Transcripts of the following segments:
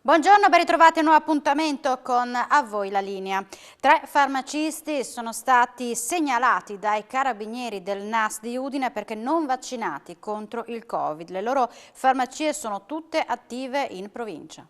Buongiorno, ben ritrovati a un nuovo appuntamento con A Voi la Linea. 3 farmacisti sono stati segnalati dai carabinieri del NAS di Udine perché non vaccinati contro il Covid. Le loro farmacie sono tutte attive in provincia.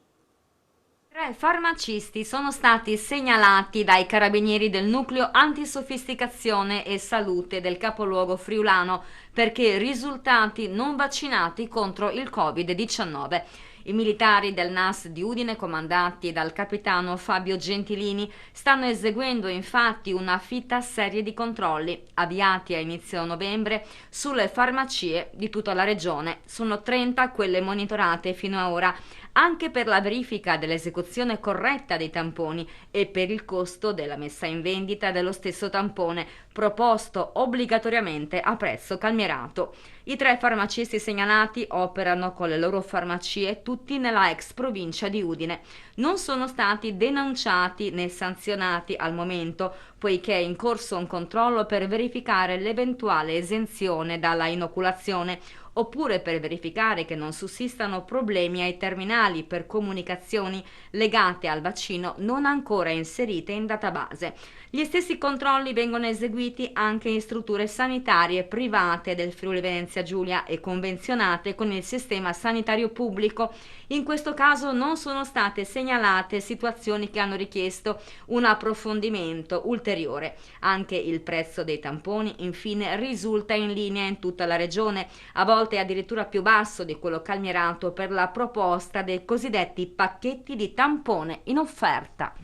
3 farmacisti sono stati segnalati dai carabinieri del nucleo antisofisticazione e salute del capoluogo friulano perché risultati non vaccinati contro il Covid-19. I militari del NAS di Udine, comandati dal capitano Fabio Gentilini, stanno eseguendo infatti una fitta serie di controlli avviati a inizio novembre sulle farmacie di tutta la regione. Sono 30 quelle monitorate fino ad ora, anche per la verifica dell'esecuzione corretta dei tamponi e per il costo della messa in vendita dello stesso tampone, proposto obbligatoriamente a prezzo calmierato. I 3 farmacisti segnalati operano con le loro farmacie tutti nella ex provincia di Udine. Non sono stati denunciati né sanzionati al momento, poiché è in corso un controllo per verificare l'eventuale esenzione dalla inoculazione, oppure per verificare che non sussistano problemi ai terminali per comunicazioni legate al vaccino non ancora inserite in database. Gli stessi controlli vengono eseguiti anche in strutture sanitarie private del Friuli Venezia Giulia e convenzionate con il sistema sanitario pubblico. In questo caso non sono state segnalate situazioni che hanno richiesto un approfondimento ulteriore. Anche il prezzo dei tamponi, infine, risulta in linea in tutta la regione, a volte addirittura più basso di quello calmierato per la proposta dei cosiddetti pacchetti di tampone in offerta.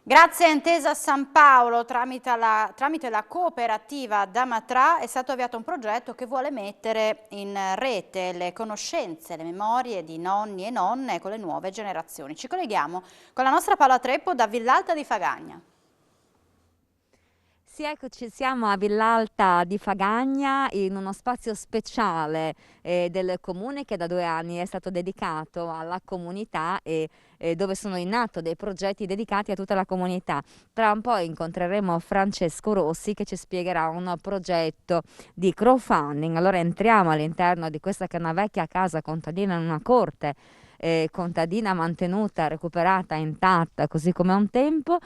Grazie a Intesa San Paolo, tramite la cooperativa Damatra, è stato avviato un progetto che vuole mettere in rete le conoscenze, le memorie di nonni e nonne con le nuove generazioni. Ci colleghiamo con la nostra Paola Treppo da Villalta di Fagagna. Sì, eccoci, siamo a Villalta di Fagagna in uno spazio speciale del comune che da 2 anni è stato dedicato alla comunità e dove sono in atto dei progetti dedicati a tutta la comunità. Tra un po' incontreremo Francesco Rossi che ci spiegherà un progetto di crowdfunding. Allora entriamo all'interno di questa che è una vecchia casa contadina in una corte contadina mantenuta, recuperata, intatta, così come un tempo,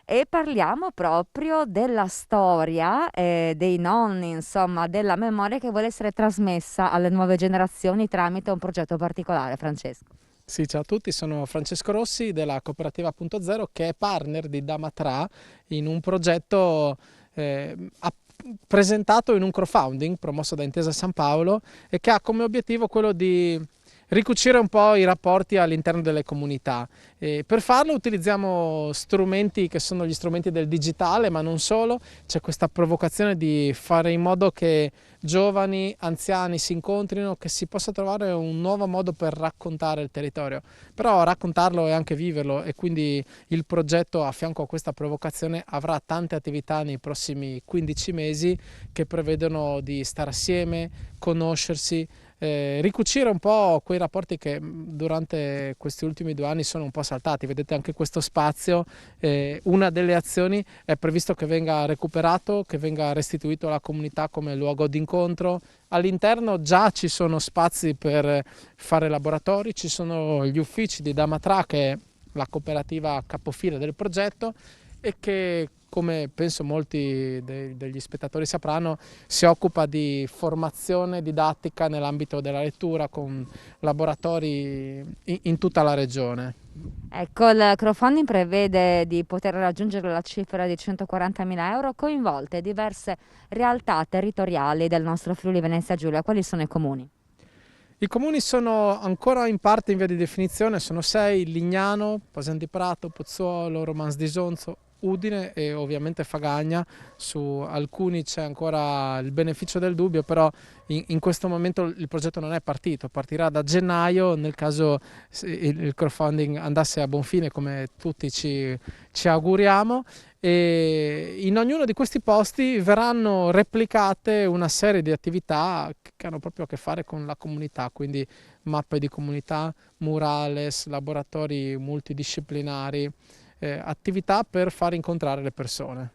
e parliamo proprio della storia dei nonni, insomma, della memoria che vuole essere trasmessa alle nuove generazioni tramite un progetto particolare. Francesco. Sì, ciao a tutti, sono Francesco Rossi della Cooperativa Punto Zero, che è partner di Damatra in un progetto presentato in un crowdfunding promosso da Intesa San Paolo e che ha come obiettivo quello di ricucire un po' i rapporti all'interno delle comunità. Per farlo utilizziamo strumenti che sono gli strumenti del digitale, ma non solo. C'è questa provocazione di fare in modo che giovani, anziani si incontrino, che si possa trovare un nuovo modo per raccontare il territorio. Però raccontarlo è anche viverlo, e quindi il progetto, a fianco a questa provocazione, avrà tante attività nei prossimi 15 mesi che prevedono di stare assieme, conoscersi, ricucire un po' quei rapporti che durante questi ultimi 2 anni sono un po' saltati. Vedete anche questo spazio, una delle azioni è previsto che venga recuperato, che venga restituito alla comunità come luogo d'incontro. All'interno già ci sono spazi per fare laboratori, ci sono gli uffici di Damatra, che è la cooperativa capofila del progetto, e che, come penso molti degli spettatori sapranno, si occupa di formazione didattica nell'ambito della lettura con laboratori in tutta la regione. Ecco, il crowdfunding prevede di poter raggiungere la cifra di 140.000 euro, coinvolte diverse realtà territoriali del nostro Friuli Venezia Giulia. Quali sono i comuni? I comuni sono ancora in parte in via di definizione, sono 6: Lignano, Paesen di Prato, Pozzuolo, Romans di Sonzo, Udine e ovviamente Fagagna. Su alcuni c'è ancora il beneficio del dubbio, però in questo momento il progetto non è partito, partirà da gennaio nel caso il crowdfunding andasse a buon fine, come tutti ci auguriamo. E in ognuno di questi posti verranno replicate una serie di attività che hanno proprio a che fare con la comunità, quindi mappe di comunità, murales, laboratori multidisciplinari, attività per far incontrare le persone.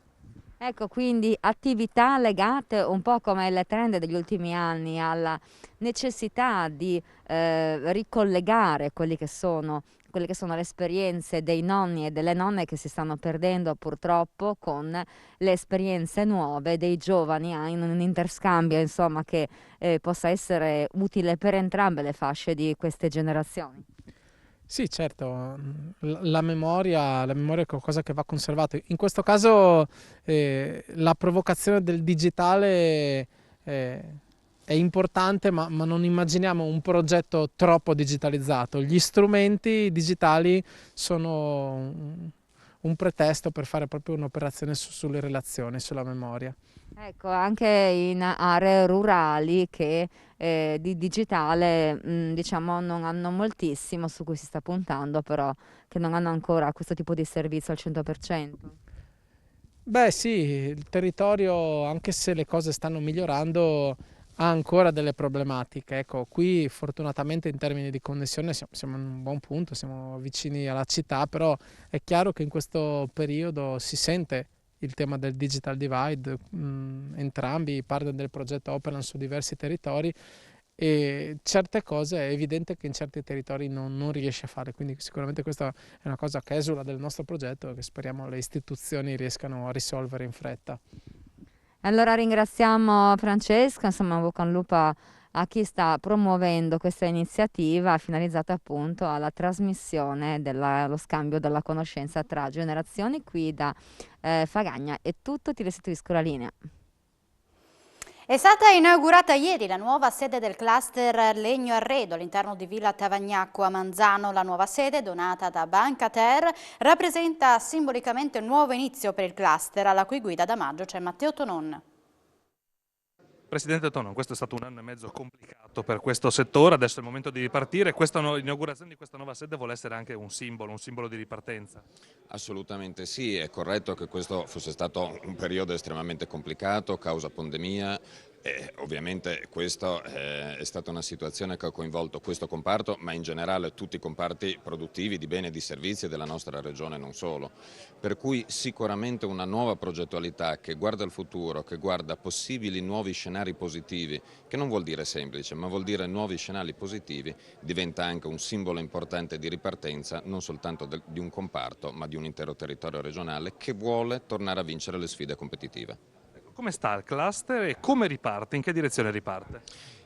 Ecco, quindi attività legate un po' come il trend degli ultimi anni alla necessità di ricollegare quelli che sono quelle che sono le esperienze dei nonni e delle nonne che si stanno perdendo purtroppo con le esperienze nuove dei giovani, in un interscambio insomma che possa essere utile per entrambe le fasce di queste generazioni. Sì, certo, la memoria è qualcosa che va conservato. In questo caso la provocazione del digitale è importante, ma non immaginiamo un progetto troppo digitalizzato. Gli strumenti digitali sono un pretesto per fare proprio un'operazione sulle relazioni, sulla memoria. Ecco, anche in aree rurali che di digitale, diciamo, non hanno moltissimo, su cui si sta puntando, però che non hanno ancora questo tipo di servizio al 100%. Beh sì, il territorio, anche se le cose stanno migliorando, ha ancora delle problematiche. Ecco, qui fortunatamente in termini di connessione siamo in un buon punto, siamo vicini alla città, però è chiaro che in questo periodo si sente il tema del digital divide. Entrambi i partner del progetto operano su diversi territori e certe cose è evidente che in certi territori non riesce a fare, quindi sicuramente questa è una cosa che esula del nostro progetto e che speriamo le istituzioni riescano a risolvere in fretta. Allora ringraziamo Francesca, insomma, in bocca al lupo a chi sta promuovendo questa iniziativa finalizzata appunto alla trasmissione dello scambio della conoscenza tra generazioni. Qui da Fagagna è tutto, ti restituisco la linea. È stata inaugurata ieri la nuova sede del cluster Legno Arredo all'interno di Villa Tavagnacco a Manzano. La nuova sede, donata da Banca Ter, rappresenta simbolicamente un nuovo inizio per il cluster, alla cui guida da maggio c'è Matteo Tonon. Presidente Tonon, questo è stato un anno e mezzo complicato per questo settore, adesso è il momento di ripartire. L'inaugurazione di questa nuova sede vuole essere anche un simbolo di ripartenza. Assolutamente sì, è corretto che questo fosse stato un periodo estremamente complicato, causa pandemia. Ovviamente questa è stata una situazione che ha coinvolto questo comparto, ma in generale tutti i comparti produttivi di beni e di servizi della nostra regione e non solo. Per cui sicuramente una nuova progettualità che guarda al futuro, che guarda possibili nuovi scenari positivi, che non vuol dire semplice, ma vuol dire nuovi scenari positivi, diventa anche un simbolo importante di ripartenza non soltanto di un comparto, ma di un intero territorio regionale che vuole tornare a vincere le sfide competitive. Come sta il cluster e come riparte? In che direzione riparte?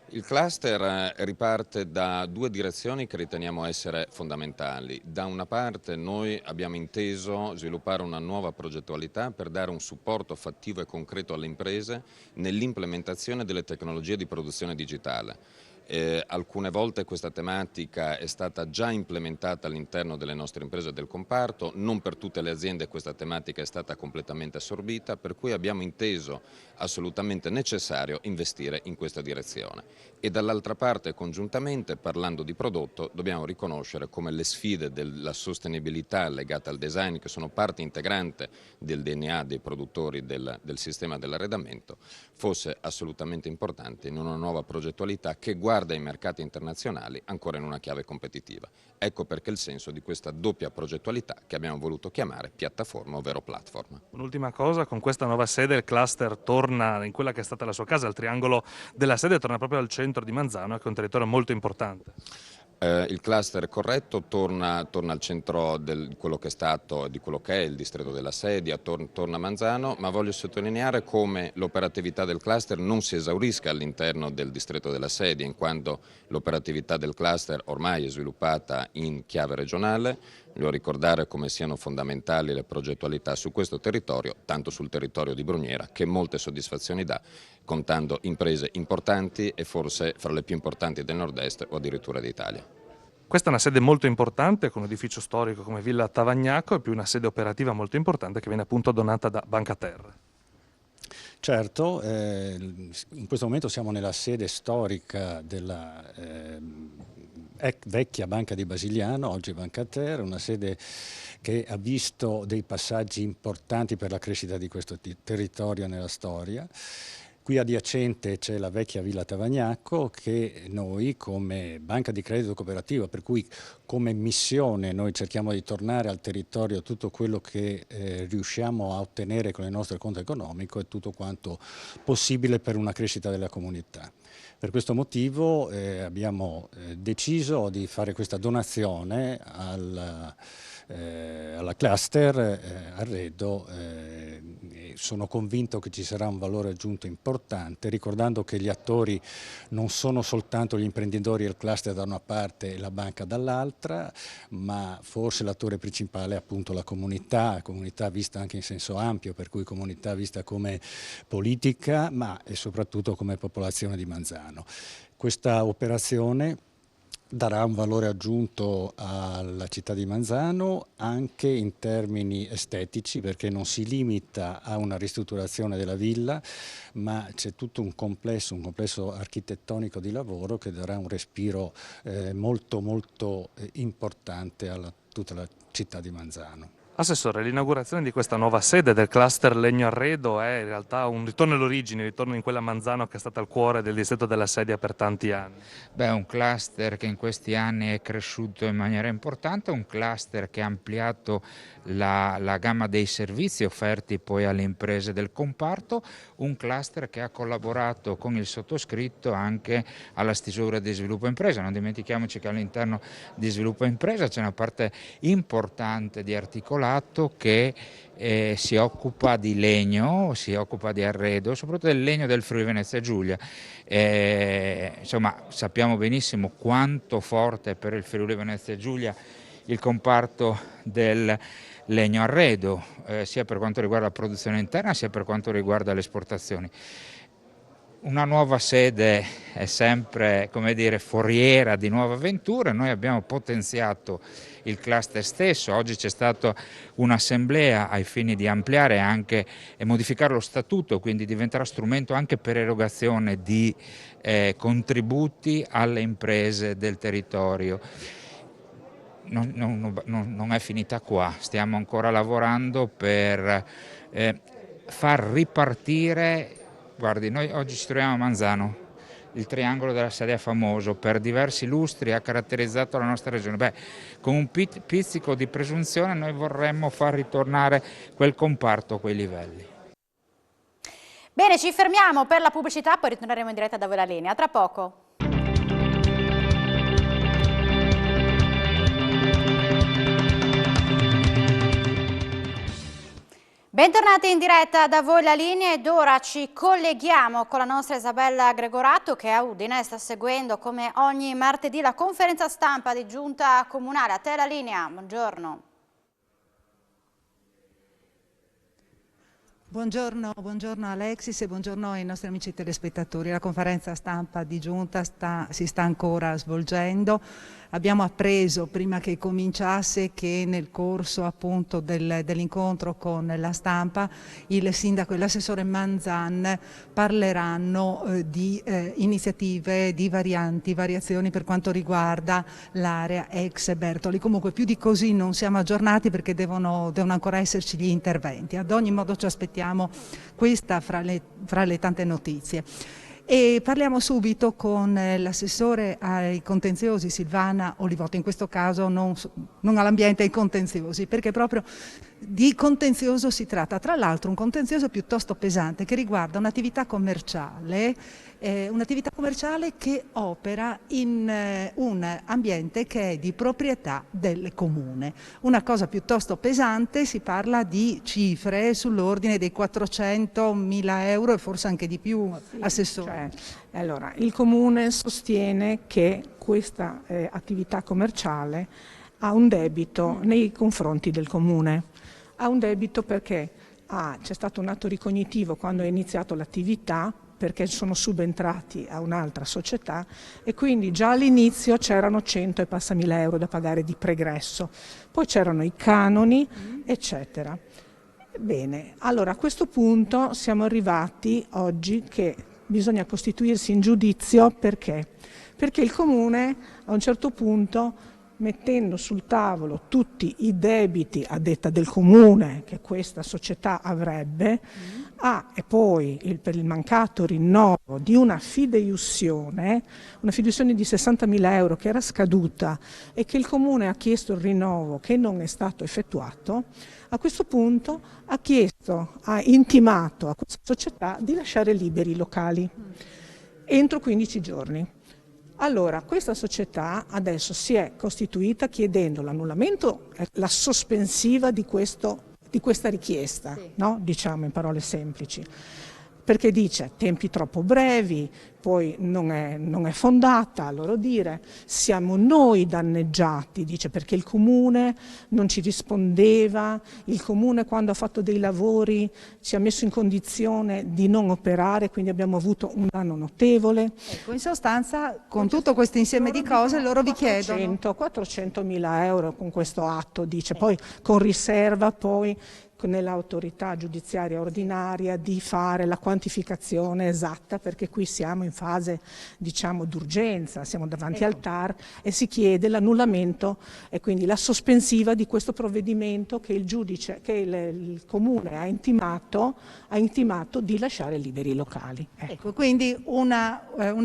Il cluster riparte da due direzioni che riteniamo essere fondamentali. Da una parte noi abbiamo inteso sviluppare una nuova progettualità per dare un supporto fattivo e concreto alle imprese nell'implementazione delle tecnologie di produzione digitale. Alcune volte questa tematica è stata già implementata all'interno delle nostre imprese del comparto, non per tutte le aziende questa tematica è stata completamente assorbita, per cui abbiamo inteso assolutamente necessario investire in questa direzione. E dall'altra parte, congiuntamente, parlando di prodotto, dobbiamo riconoscere come le sfide della sostenibilità legate al design, che sono parte integrante del DNA dei produttori del sistema dell'arredamento, fosse assolutamente importante in una nuova progettualità che guarda ai mercati internazionali ancora in una chiave competitiva. Ecco perché il senso di questa doppia progettualità che abbiamo voluto chiamare piattaforma, ovvero platform. Un'ultima cosa, con questa nuova sede il cluster torna in quella che è stata la sua casa, il triangolo della sede torna proprio al centro di Manzano, che è un territorio molto importante. Il cluster corretto torna al centro di quello che è il distretto della Sedia, torna a Manzano, ma voglio sottolineare come l'operatività del cluster non si esaurisca all'interno del distretto della Sedia, in quanto l'operatività del cluster ormai è sviluppata in chiave regionale. Voglio ricordare come siano fondamentali le progettualità su questo territorio, tanto sul territorio di Brugnera, che molte soddisfazioni dà, contando imprese importanti e forse fra le più importanti del nord-est o addirittura d'Italia. Questa è una sede molto importante, con un edificio storico come Villa Tavagnacco, e più una sede operativa molto importante che viene appunto donata da Banca Ter. Certo, in questo momento siamo nella sede storica della vecchia Banca di Basigliano, oggi Banca Ter, una sede che ha visto dei passaggi importanti per la crescita di questo territorio nella storia. Qui adiacente c'è la vecchia Villa Tavagnacco che noi come banca di credito cooperativa, per cui come missione noi cerchiamo di tornare al territorio tutto quello che riusciamo a ottenere con il nostro conto economico e tutto quanto possibile per una crescita della comunità. Per questo motivo abbiamo deciso di fare questa donazione alla cluster Arredo. Sono convinto che ci sarà un valore aggiunto importante, ricordando che gli attori non sono soltanto gli imprenditori e il cluster da una parte e la banca dall'altra, ma forse l'attore principale è appunto la comunità vista anche in senso ampio, per cui comunità vista come politica, ma e soprattutto come popolazione di Manzano. Questa operazione darà un valore aggiunto alla città di Manzano anche in termini estetici, perché non si limita a una ristrutturazione della villa, ma c'è tutto un complesso architettonico di lavoro che darà un respiro molto importante a tutta la città di Manzano. Assessore, l'inaugurazione di questa nuova sede del cluster Legno Arredo è in realtà un ritorno alle origini, un ritorno in quella Manzano che è stata al cuore del distretto della Sedia per tanti anni. Beh, un cluster che in questi anni è cresciuto in maniera importante, un cluster che ha ampliato la gamma dei servizi offerti poi alle imprese del comparto, un cluster che ha collaborato con il sottoscritto anche alla stesura di sviluppo impresa. Non dimentichiamoci che all'interno di sviluppo impresa c'è una parte importante di articolato che si occupa di legno, si occupa di arredo, soprattutto del legno del Friuli Venezia Giulia. Insomma, sappiamo benissimo quanto forte è per il Friuli Venezia Giulia il comparto del legno arredo, sia per quanto riguarda la produzione interna sia per quanto riguarda le esportazioni. Una nuova sede è sempre, come dire, foriera di nuove avventure. Noi abbiamo potenziato il cluster stesso. Oggi c'è stata un'assemblea ai fini di ampliare anche e modificare lo statuto, quindi diventerà strumento anche per erogazione di contributi alle imprese del territorio. Non è finita qua, stiamo ancora lavorando per far ripartire. Guardi, noi oggi ci troviamo a Manzano, il triangolo della Sedia famoso, per diversi lustri ha caratterizzato la nostra regione. Beh, con un pizzico di presunzione noi vorremmo far ritornare quel comparto a quei livelli. Bene, ci fermiamo per la pubblicità, poi ritorneremo in diretta da voi la linea. Tra poco. Bentornati in diretta da voi la linea ed ora ci colleghiamo con la nostra Isabella Gregorato che a Udine sta seguendo come ogni martedì la conferenza stampa di giunta comunale. A te la linea, buongiorno. Buongiorno Alexis e buongiorno ai nostri amici telespettatori. La conferenza stampa di giunta si sta ancora svolgendo. Abbiamo appreso prima che cominciasse che nel corso appunto dell'incontro con la stampa il sindaco e l'assessore Manzan parleranno di iniziative, di variazioni per quanto riguarda l'area ex Bertoli. Comunque più di così non siamo aggiornati perché devono ancora esserci gli interventi. Ad ogni modo ci aspettiamo questa fra le tante notizie. E parliamo subito con l'assessore ai contenziosi Silvana Olivotti, in questo caso non all'ambiente, ai contenziosi, perché proprio di contenzioso si tratta, tra l'altro un contenzioso piuttosto pesante che riguarda un'attività commerciale che opera in un ambiente che è di proprietà del comune. Una cosa piuttosto pesante, si parla di cifre sull'ordine dei 400.000 euro e forse anche di più, assessore. Allora, il comune sostiene che questa attività commerciale ha un debito nei confronti del comune. Ha un debito perché c'è stato un atto ricognitivo quando è iniziato l'attività, perché sono subentrati a un'altra società e quindi già all'inizio c'erano 100 e passa mila euro da pagare di pregresso, poi c'erano i canoni, eccetera. Bene, allora a questo punto siamo arrivati oggi che bisogna costituirsi in giudizio perché il comune a un certo punto mettendo sul tavolo tutti i debiti a detta del comune che questa società avrebbe, e poi per il mancato rinnovo di una fideiussione di 60.000 euro che era scaduta e che il comune ha chiesto il rinnovo che non è stato effettuato, a questo punto ha intimato a questa società di lasciare liberi i locali entro 15 giorni. Allora, questa società adesso si è costituita chiedendo l'annullamento, la sospensiva di questa richiesta, sì. No? Diciamo in parole semplici, perché dice tempi troppo brevi, poi non è fondata, a loro dire, siamo noi danneggiati, dice, perché il comune non ci rispondeva, il comune quando ha fatto dei lavori ci ha messo in condizione di non operare, quindi abbiamo avuto un danno notevole. Ecco, in sostanza, con tutto questo insieme di cose, loro vi chiedono 400.000 euro con questo atto, dice, poi con riserva poi nell'autorità giudiziaria ordinaria di fare la quantificazione esatta, perché qui siamo in fase, diciamo, d'urgenza, siamo davanti al TAR e si chiede l'annullamento e quindi la sospensiva di questo provvedimento che il giudice, che il comune ha intimato di lasciare liberi i locali. Ecco, quindi una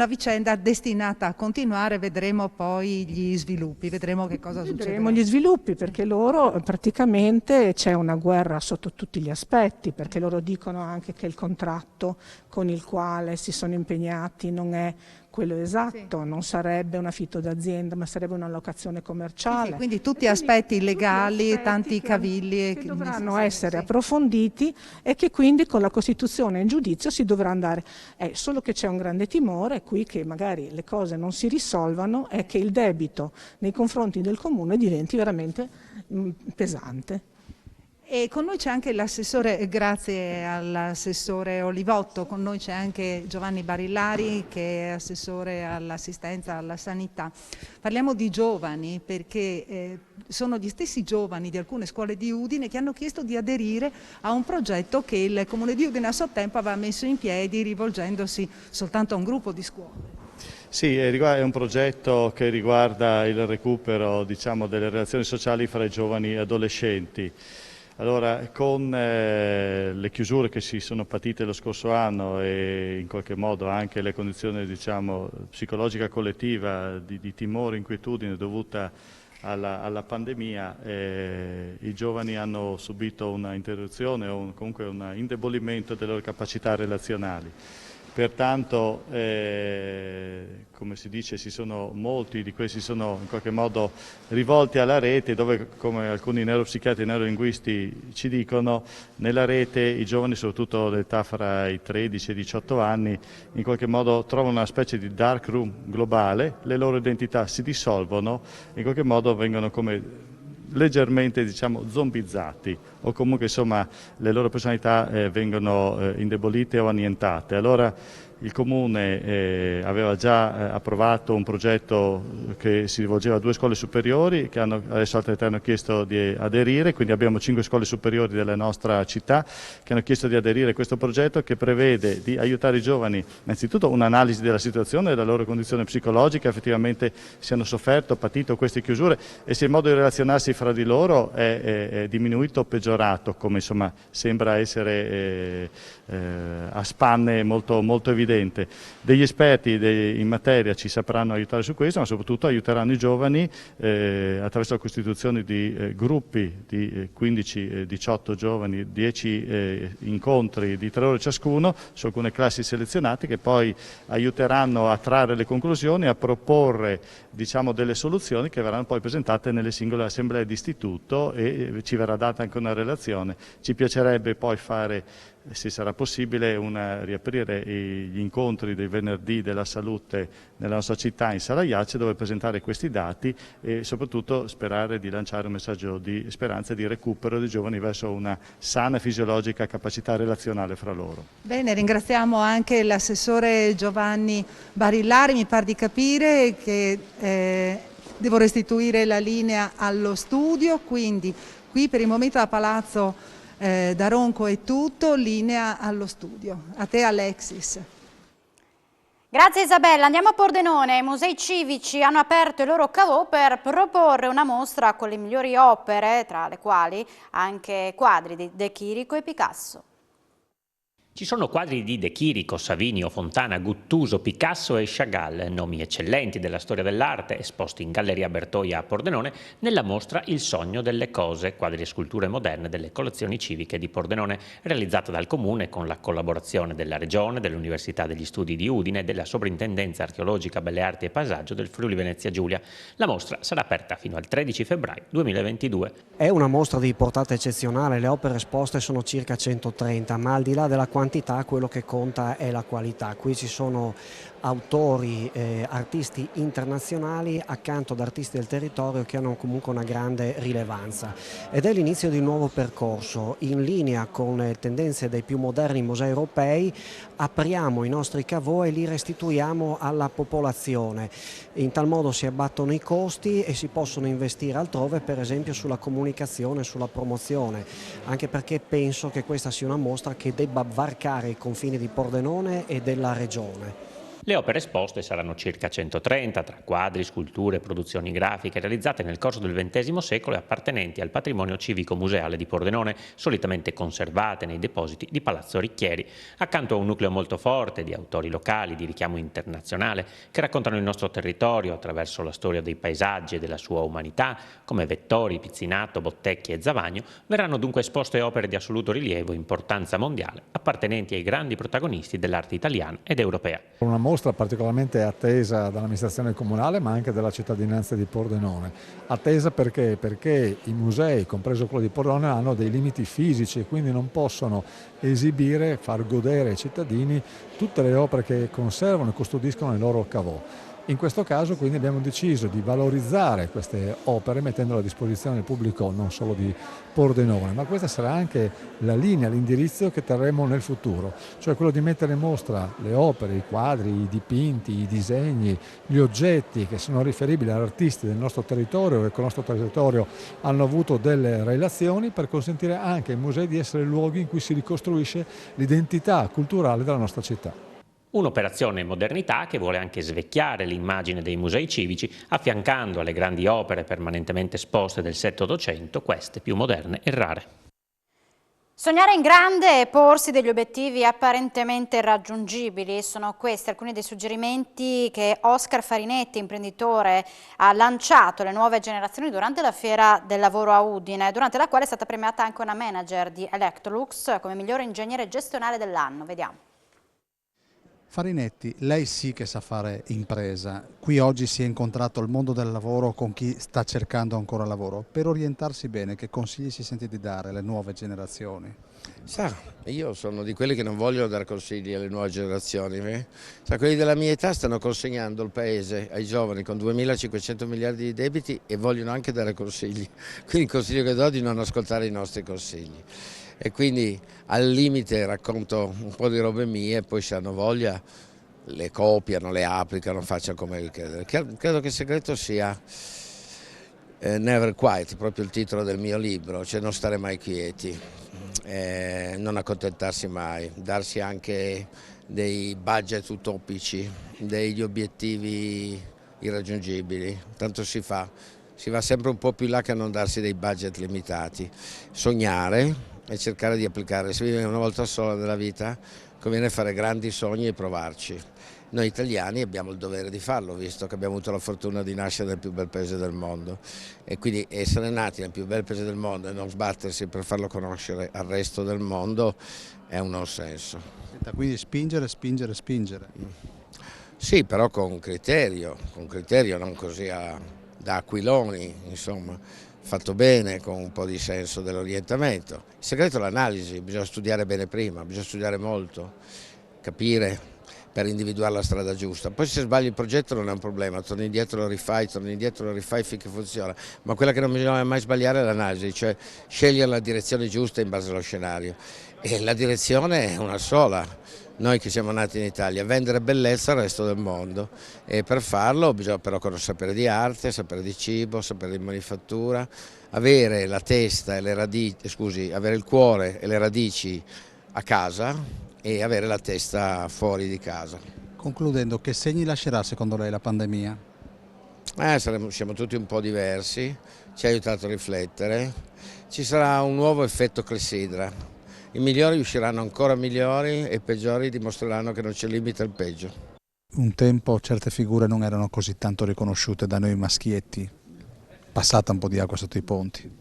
vicenda destinata a continuare, vedremo poi gli sviluppi, vedremo che cosa succederà. Vedremo gli sviluppi, perché loro praticamente c'è una guerra sotto tutti gli aspetti, perché loro dicono anche che il contratto con il quale si sono impegnati non è quello esatto, sì. Non sarebbe un affitto d'azienda, ma sarebbe una locazione commerciale. Sì, quindi tutti aspetti legali, tanti cavilli che dovranno essere approfonditi e che quindi con la Costituzione in giudizio si dovrà andare. Solo che c'è un grande timore qui che magari le cose non si risolvano e che il debito nei confronti del comune diventi veramente pesante. E con noi c'è anche l'assessore, grazie all'assessore Olivotto, con noi c'è anche Giovanni Barillari che è assessore all'assistenza alla sanità. Parliamo di giovani perché sono gli stessi giovani di alcune scuole di Udine che hanno chiesto di aderire a un progetto che il Comune di Udine a suo tempo aveva messo in piedi rivolgendosi soltanto a un gruppo di scuole. Sì, è un progetto che riguarda il recupero, diciamo, delle relazioni sociali fra i giovani adolescenti. Allora, con le chiusure che si sono patite lo scorso anno e in qualche modo anche le condizioni, diciamo, psicologica collettiva di timore, inquietudine dovuta alla pandemia, i giovani hanno subito una interruzione o comunque un indebolimento delle loro capacità relazionali. Pertanto, come si dice, molti di questi sono in qualche modo rivolti alla rete, dove, come alcuni neuropsichiatri e neurolinguisti ci dicono, nella rete i giovani, soprattutto d'età fra i 13 e i 18 anni, in qualche modo trovano una specie di dark room globale, le loro identità si dissolvono, in qualche modo vengono come leggermente, diciamo, zombizzati o comunque, insomma, le loro personalità vengono indebolite o annientate. Allora il Comune aveva già approvato un progetto che si rivolgeva a 2 scuole superiori che adesso altre 3 hanno chiesto di aderire, quindi abbiamo 5 scuole superiori della nostra città che hanno chiesto di aderire a questo progetto che prevede di aiutare i giovani, innanzitutto un'analisi della situazione, della loro condizione psicologica, effettivamente se hanno sofferto, patito queste chiusure e se il modo di relazionarsi fra di loro è diminuito o peggiorato, come insomma sembra essere a spanne molto evidente. Degli esperti in materia ci sapranno aiutare su questo, ma soprattutto aiuteranno i giovani attraverso la costituzione di gruppi di 15-18 giovani, 10 incontri di 3 ore ciascuno su alcune classi selezionate che poi aiuteranno a trarre le conclusioni, a proporre, diciamo, delle soluzioni che verranno poi presentate nelle singole assemblee di istituto e ci verrà data anche una relazione. Ci piacerebbe poi fare, se sarà possibile, riaprire gli incontri dei venerdì della salute nella nostra città in Sala Iace, dove presentare questi dati e soprattutto sperare di lanciare un messaggio di speranza e di recupero dei giovani verso una sana e fisiologica capacità relazionale fra loro. Bene, ringraziamo anche l'assessore Giovanni Barillari, mi pare di capire che devo restituire la linea allo studio, quindi qui per il momento a Palazzo Daronco è tutto, linea allo studio. A te Alexis. Grazie Isabella, andiamo a Pordenone. I musei civici hanno aperto i loro caveau per proporre una mostra con le migliori opere, tra le quali anche quadri di De Chirico e Picasso. Ci sono quadri di De Chirico, Savinio, Fontana, Guttuso, Picasso e Chagall, nomi eccellenti della storia dell'arte, esposti in Galleria Bertoia a Pordenone nella mostra Il sogno delle cose, quadri e sculture moderne delle collezioni civiche di Pordenone, realizzata dal Comune con la collaborazione della Regione, dell'Università degli Studi di Udine e della Soprintendenza Archeologica, Belle Arti e Paesaggio del Friuli Venezia Giulia. La mostra sarà aperta fino al 13 febbraio 2022. È una mostra di portata eccezionale, le opere esposte sono circa 130, ma al di là della quantità quello che conta è la qualità. Qui ci sono autori, artisti internazionali accanto ad artisti del territorio che hanno comunque una grande rilevanza ed è l'inizio di un nuovo percorso in linea con le tendenze dei più moderni musei europei. Apriamo i nostri caveau e li restituiamo alla popolazione, in tal modo si abbattono i costi e si possono investire altrove, per esempio sulla comunicazione, sulla promozione, anche perché penso che questa sia una mostra che debba varcare i confini di Pordenone e della regione. Le opere esposte saranno circa 130, tra quadri, sculture e produzioni grafiche realizzate nel corso del XX secolo e appartenenti al patrimonio civico-museale di Pordenone, solitamente conservate nei depositi di Palazzo Ricchieri, accanto a un nucleo molto forte di autori locali di richiamo internazionale che raccontano il nostro territorio attraverso la storia dei paesaggi e della sua umanità, come Vettori, Pizzinato, Bottecchi e Zavagno. Verranno dunque esposte opere di assoluto rilievo e importanza mondiale, appartenenti ai grandi protagonisti dell'arte italiana ed europea. Una mostra particolarmente attesa dall'amministrazione comunale ma anche dalla cittadinanza di Pordenone. Attesa perché? Perché i musei, compreso quello di Pordenone, hanno dei limiti fisici e quindi non possono esibire, far godere ai cittadini tutte le opere che conservano e custodiscono nei loro caveau. In questo caso quindi abbiamo deciso di valorizzare queste opere mettendole a disposizione del pubblico non solo di Pordenone, ma questa sarà anche la linea, l'indirizzo che terremo nel futuro, cioè quello di mettere in mostra le opere, i quadri, i dipinti, i disegni, gli oggetti che sono riferibili ad artisti del nostro territorio che con il nostro territorio hanno avuto delle relazioni, per consentire anche ai musei di essere luoghi in cui si ricostruisce l'identità culturale della nostra città. Un'operazione modernità che vuole anche svecchiare l'immagine dei musei civici, affiancando alle grandi opere permanentemente esposte del 7-800 queste più moderne e rare. Sognare in grande e porsi degli obiettivi apparentemente irraggiungibili sono questi alcuni dei suggerimenti che Oscar Farinetti, imprenditore, ha lanciato alle nuove generazioni durante la Fiera del Lavoro a Udine, durante la quale è stata premiata anche una manager di Electrolux come migliore ingegnere gestionale dell'anno. Vediamo. Farinetti, lei sì che sa fare impresa. Qui oggi si è incontrato il mondo del lavoro con chi sta cercando ancora lavoro. Per orientarsi bene, che consigli si sente di dare alle nuove generazioni? Sa, io sono di quelli che non vogliono dare consigli alle nuove generazioni. Quelli della mia età stanno consegnando il paese ai giovani con 2.500 miliardi di debiti e vogliono anche dare consigli. Quindi il consiglio che do è di non ascoltare i nostri consigli. E quindi al limite racconto un po' di robe mie, poi se hanno voglia le copiano, le applicano, facciano come credere. Credo che il segreto sia Never Quiet, proprio il titolo del mio libro, cioè non stare mai quieti, non accontentarsi mai, darsi anche dei budget utopici, degli obiettivi irraggiungibili, tanto si va sempre un po' più là che a non darsi dei budget limitati, sognare e cercare di applicare. Se vive una volta sola nella vita conviene fare grandi sogni e provarci. Noi italiani abbiamo il dovere di farlo, visto che abbiamo avuto la fortuna di nascere nel più bel paese del mondo e quindi essere nati nel più bel paese del mondo e non sbattersi per farlo conoscere al resto del mondo è un non senso. Quindi spingere, spingere, spingere. Sì, però con criterio, non così da aquiloni, insomma. Fatto bene, con un po' di senso dell'orientamento. Il segreto è l'analisi, bisogna studiare bene prima, bisogna studiare molto, capire per individuare la strada giusta. Poi se sbagli il progetto non è un problema, torni indietro, lo rifai finché funziona. Ma quella che non bisogna mai sbagliare è l'analisi, cioè scegliere la direzione giusta in base allo scenario. E la direzione è una sola. Noi che siamo nati in Italia, vendere bellezza al resto del mondo e per farlo bisogna però sapere di arte, sapere di cibo, sapere di manifattura, avere la testa e le radici, avere il cuore e le radici a casa e avere la testa fuori di casa. Concludendo, che segni lascerà secondo lei la pandemia? Siamo tutti un po' diversi, ci ha aiutato a riflettere, ci sarà un nuovo effetto clessidra, i migliori usciranno ancora migliori e i peggiori dimostreranno che non c'è limite al peggio. Un tempo certe figure non erano così tanto riconosciute da noi maschietti, passata un po' di acqua sotto i ponti.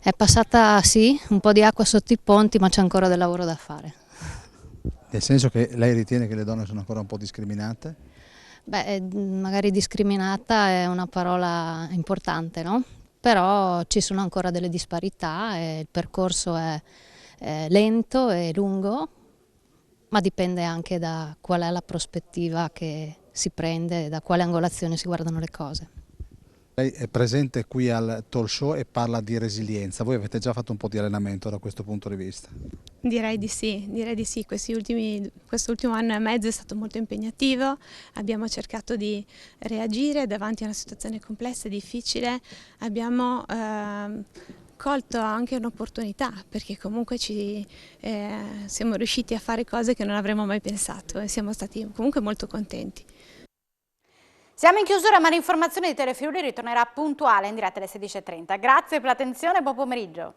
È passata sì, un po' di acqua sotto i ponti, ma c'è ancora del lavoro da fare. Nel senso che lei ritiene che le donne sono ancora un po' discriminate? Beh, magari discriminata è una parola importante, no? Però ci sono ancora delle disparità e il percorso è lento e lungo, ma dipende anche da qual è la prospettiva che si prende e da quale angolazione si guardano le cose. Lei è presente qui al talk show e parla di resilienza. Voi avete già fatto un po' di allenamento da questo punto di vista? Direi di sì. Quest'ultimo anno e mezzo è stato molto impegnativo, abbiamo cercato di reagire davanti a una situazione complessa e difficile, abbiamo colto anche un'opportunità perché comunque siamo riusciti a fare cose che non avremmo mai pensato e siamo stati comunque molto contenti. Siamo in chiusura, ma l'informazione di Telefriuli ritornerà puntuale in diretta alle 16:30. Grazie per l'attenzione e buon pomeriggio.